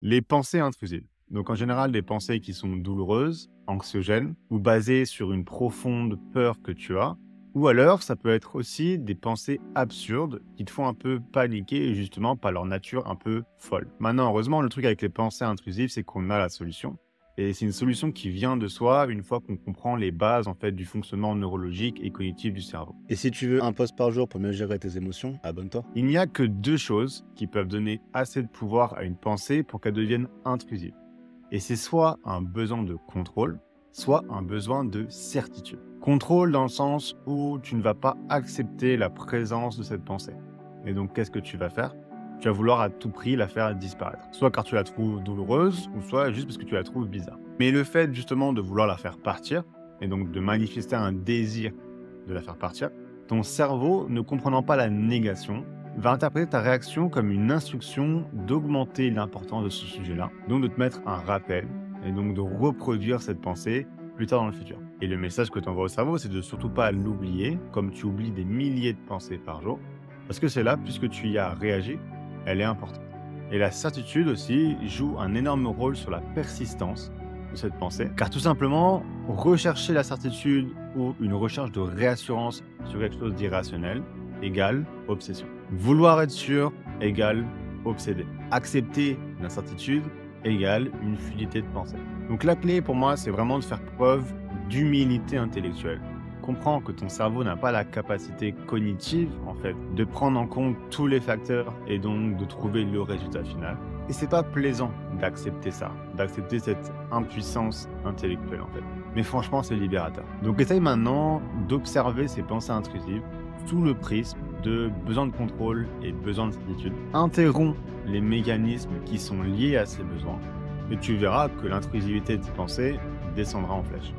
Les pensées intrusives. Donc en général, des pensées qui sont douloureuses, anxiogènes ou basées sur une profonde peur que tu as. Ou alors, ça peut être aussi des pensées absurdes qui te font un peu paniquer et justement par leur nature un peu folle. Maintenant, heureusement, le truc avec les pensées intrusives, c'est qu'on a la solution. Et c'est une solution qui vient de soi une fois qu'on comprend les bases en fait du fonctionnement neurologique et cognitif du cerveau. Et si tu veux un post par jour pour mieux gérer tes émotions, abonne-toi. Il n'y a que deux choses qui peuvent donner assez de pouvoir à une pensée pour qu'elle devienne intrusive. Et c'est soit un besoin de contrôle, soit un besoin de certitude. Contrôle dans le sens où tu ne vas pas accepter la présence de cette pensée. Et donc, qu'est-ce que tu vas faire? Tu vas vouloir à tout prix la faire disparaître. Soit car tu la trouves douloureuse, ou soit juste parce que tu la trouves bizarre. Mais le fait justement de vouloir la faire partir, et donc de manifester un désir de la faire partir, ton cerveau, ne comprenant pas la négation, va interpréter ta réaction comme une instruction d'augmenter l'importance de ce sujet-là, donc de te mettre un rappel, et donc de reproduire cette pensée plus tard dans le futur. Et le message que tu envoies au cerveau, c'est de surtout pas l'oublier, comme tu oublies des milliers de pensées par jour, parce que c'est là, puisque tu y as réagi, elle est importante. Et la certitude aussi joue un énorme rôle sur la persistance de cette pensée, car tout simplement, rechercher la certitude ou une recherche de réassurance sur quelque chose d'irrationnel égale obsession. Vouloir être sûr égale obsédé. Accepter l'incertitude égale une fluidité de pensée. Donc la clé pour moi, c'est vraiment de faire preuve d'humilité intellectuelle. Comprends que ton cerveau n'a pas la capacité cognitive, en fait, de prendre en compte tous les facteurs et donc de trouver le résultat final. Et c'est pas plaisant d'accepter ça, d'accepter cette impuissance intellectuelle, en fait. Mais franchement, c'est libérateur. Donc essaye maintenant d'observer ces pensées intrusives sous le prisme de besoin de contrôle et besoin de certitude. Interromps les mécanismes qui sont liés à ces besoins et tu verras que l'intrusivité de tes pensées descendra en flèche.